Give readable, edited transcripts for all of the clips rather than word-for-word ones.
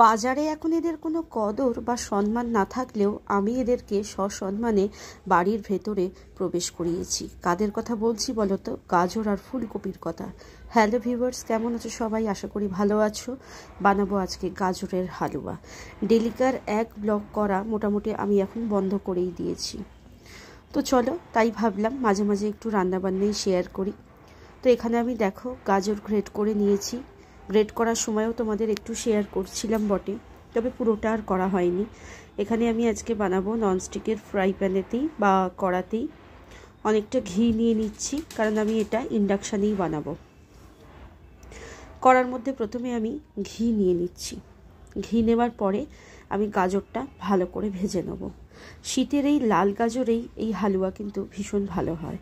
বাজারে এখন এদের কোনো কদর বা সম্মান না থাকলেও আমি এদেরকে সসম্মানে বাড়ির ভেতরে প্রবেশ করিয়েছি। কাদের কথা বলছি বলো তো? গাজর আর ফুলকপির কথা। হ্যালো ভিউয়ার্স, কেমন আছো সবাই? আশা করি ভালো আছো। বানাবো আজকে গাজরের হালুয়া। ডেলিকার এক ব্লগ করা মোটামুটি আমি এখন বন্ধ করেই দিয়েছি। তো চলো, তাই ভাবলাম মাঝে মাঝে একটু রান্নাবান্নাই শেয়ার করি। তো এখানে আমি দেখো গাজর গ্রেট করে নিয়েছি। গ্রেট করার সময়ও তোমাদের একটু শেয়ার করছিলাম বটে, তবে পুরোটা আর করা হয়নি। এখানে আমি আজকে বানাবো ননস্টিকের ফ্রাই প্যানেতেই বা কড়াতেই। অনেকটা ঘি নিয়ে নিচ্ছি, কারণ আমি এটা ইন্ডাকশানেই বানাবো। কড়ার মধ্যে প্রথমে আমি ঘি নিয়ে নিচ্ছি। ঘি নেওয়ার পরে আমি গাজরটা ভালো করে ভেজে নেব। শীতের এই লাল গাজরেই এই হালুয়া কিন্তু ভীষণ ভালো হয়।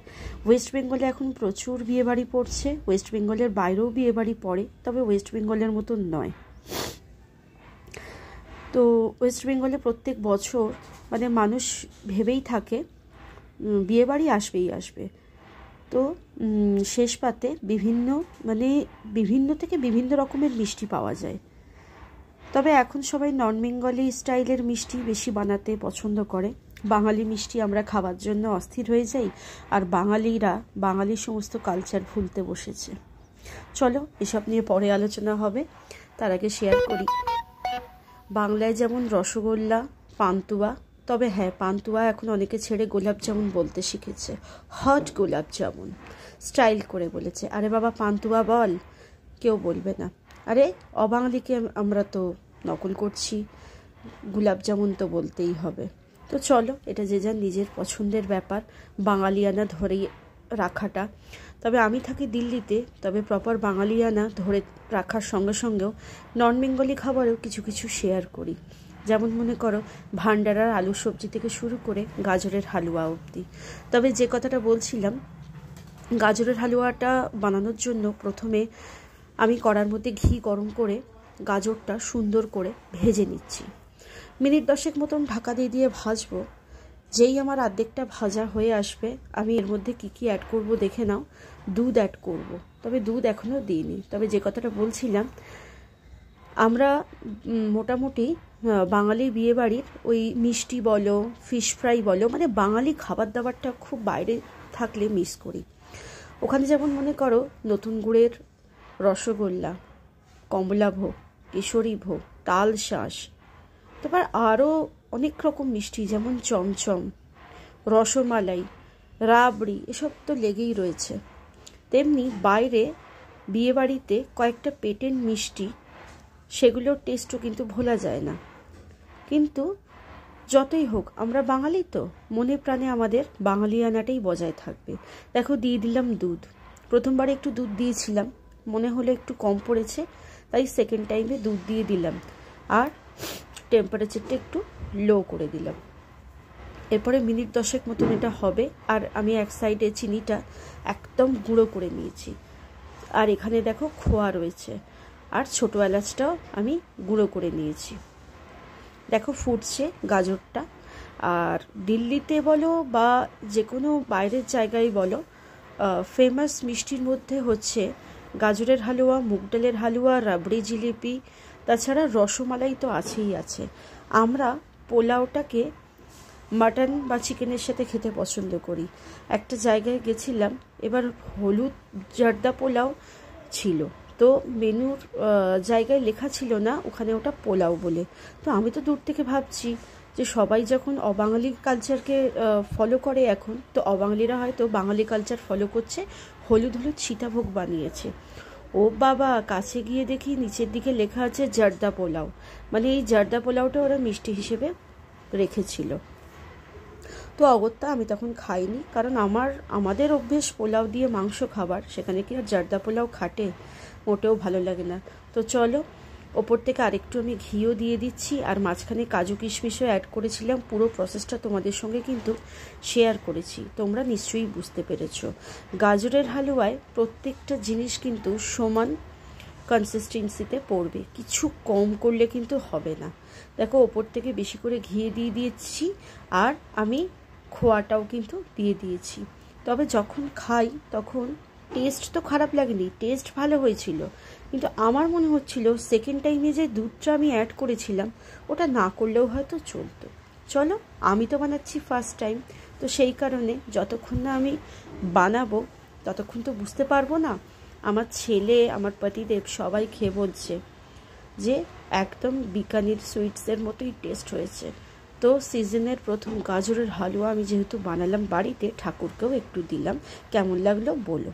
ওয়েস্ট বেঙ্গলে এখন প্রচুর বিয়েবাড়ি পড়ছে, ওয়েস্ট বেঙ্গলের বাইরেও বিয়েবাড়ি পড়ে, তবে ওয়েস্ট বেঙ্গলের মতন নয়। তো ওয়েস্ট বেঙ্গলে প্রত্যেক বছর মানে মানুষ ভেবেই থাকে বিয়েবাড়ি আসবেই আসবে। তো শেষ পাতে বিভিন্ন থেকে বিভিন্ন রকমের মিষ্টি পাওয়া যায়। তবে এখন সবাই নন বেঙ্গলি স্টাইলের মিষ্টি বেশি বানাতে পছন্দ করে। বাঙালি মিষ্টি আমরা খাওয়ার জন্য অস্থির হয়ে যাই, আর বাঙালিরা বাঙালির সমস্ত কালচার ভুলতে বসেছে। চলো, এসব নিয়ে পরে আলোচনা হবে। তার আগে শেয়ার করি, বাংলায় যেমন রসগোল্লা, পান্তুয়া, তবে হ্যাঁ, পান্তুয়া এখন অনেকে ছেড়ে গোলাপ জামুন বলতে শিখেছে। হট গোলাপ জামুন স্টাইল করে বলেছে। আরে বাবা, পান্তুয়া বল, কেউ বলবে না। আরে অবাঙালিকে আমরা তো নকল করছি, গোলাপ জামুন তো বলতেই হবে। তো চলো, এটা যে যার নিজের পছন্দের ব্যাপার, বাঙালিয়ানা ধরেই রাখাটা। তবে আমি থাকি দিল্লিতে, তবে প্রপার বাঙালিয়ানা ধরে রাখার সঙ্গে সঙ্গেও নন বেঙ্গলি খাবারেও কিছু কিছু শেয়ার করি। যেমন মনে করো, ভান্ডারার আলু সবজি থেকে শুরু করে গাজরের হালুয়া অবধি। তবে যে কথাটা বলছিলাম, গাজরের হালুয়াটা বানানোর জন্য প্রথমে আমি কড়ার মধ্যে ঘি গরম করে গাজরটা সুন্দর করে ভেজে নিচ্ছি। মিনিট 10 মতন ঢাকা দিয়ে ভাজবো। যেই আমার অর্ধেকটা ভাজা হয়ে আসবে, আমি এর মধ্যে কি অ্যাড করব দেখে নাও। দুধ অ্যাড করব, তবে দুধ এখনও দিইনি। তবে যে কথাটা বলছিলাম, আমরা মোটামুটি বাঙালি বিয়েবাড়ির ওই মিষ্টি বলো, ফিশ ফ্রাই বলো, মানে বাঙালি খাবার দাবারটা খুব বাইরে থাকলে মিস করি। ওখানে যেমন মনে করো নতুন গুড়ের রসগোল্লা, কমলাভোগ, কেশরী ভোগ, তালশাঁস, তারপর আরও অনেক রকম মিষ্টি যেমন চমচম, রসমালাই, রাবড়ি, এসব তো লেগেই রয়েছে। তেমনি বাইরে বিয়েবাড়িতে কয়েকটা পেটেন্ট মিষ্টি, সেগুলোর টেস্টও কিন্তু ভোলা যায় না। কিন্তু যতই হোক, আমরা বাঙালি তো, মনে প্রাণে আমাদের বাঙালিয়ানাটাই বজায় থাকবে। দেখো, দিয়ে দিলাম দুধ। প্রথমবারে একটু দুধ দিয়েছিলাম, মনে হলো একটু কম পড়েছে, তাই সেকেন্ড টাইমে দুধ দিয়ে দিলাম। আর টেম্পারেচারটা একটু লো করে দিলাম। এরপরে মিনিট 10 মতন এটা হবে। আর আমি এক সাইডে চিনিটা একদম গুঁড়ো করে নিয়েছি। আর এখানে দেখো খোয়া রয়েছে, আর ছোটো এলাচটাও আমি গুঁড়ো করে নিয়েছি। দেখো ফুটছে গাজরটা। আর দিল্লিতে বলো বা যে কোনো বাইরের জায়গায় বলো, ফেমাস মিষ্টির মধ্যে হচ্ছে গাজরের হালুয়া, মুগ ডালের হালুয়া, রাবড়ি জিলিপি, তাছাড়া রসমালাই তো আছেই আছে। আমরা পোলাওটাকে মাটন বা চিকেনের সাথে খেতে পছন্দ করি। একটা জায়গায় গেছিলাম, এবার হলুদ জর্দা পোলাও ছিল, তো মেনুর জায়গায় লেখা ছিল না ওখানে ওটা পোলাও বলে। তো আমি তো দূর থেকে ভাবছি যে সবাই যখন অবাঙালি কালচারকে ফলো করে এখন, তো অবাঙালিরা হয়তো বাঙালি কালচার ফলো করছে, হলুদ হলুদ সীতাভোগ বানিয়েছে। ও বাবা, কাছে গিয়ে দেখি নিচের দিকে লেখা আছে জর্দা পোলাও, মানে এই জর্দা পোলাওটা ওরা মিষ্টি হিসেবে রেখেছিল। তো অগত্যা আমি তখন খাইনি, কারণ আমাদের অভ্যেস পোলাও দিয়ে মাংস খাবার, সেখানে কি আর জর্দা পোলাও খাটে? মোটেও ভালো লাগে না। তো চলো, ওপর থেকে আরেকটু আমি ঘিও দিয়ে দিচ্ছি, আর মাঝখানে কাজু কিশমিশও অ্যাড করেছিলাম। পুরো প্রসেসটা তোমাদের সঙ্গে কিন্তু শেয়ার করেছি, তোমরা নিশ্চয়ই বুঝতে পেরেছো। গাজরের হালুয়ায় প্রত্যেকটা জিনিস কিন্তু সমান কনসিস্টেন্সিতে পড়বে, কিছু কম করলে কিন্তু হবে না। দেখো, ওপর থেকে বেশি করে ঘি দিয়ে দিয়েছি, আর আমি খোয়াটাও কিন্তু দিয়ে দিয়েছি। তবে যখন খাই তখন টেস্ট তো খারাপ লাগেনি, টেস্ট ভালো হয়েছিল, কিন্তু আমার মনে হচ্ছিল সেকেন্ড টাইমে যে দুধটা আমি অ্যাড করেছিলাম ওটা না করলেও হয়তো চলতো। চলো, আমি তো বানাচ্ছি ফার্স্ট টাইম, তো সেই কারণে যতক্ষণ না আমি বানাবো ততক্ষণ তো বুঝতে পারবো না। আমার ছেলে, আমার পতিদেব সবাই খেয়ে বলছে যে একদম বিকানির সুইটসের মতোই টেস্ট হয়েছে। তো সিজনের প্রথম গাজরের হালুয়া আমি যেহেতু বানালাম বাড়িতে, ঠাকুরকেও একটু দিলাম। কেমন লাগলো বলো।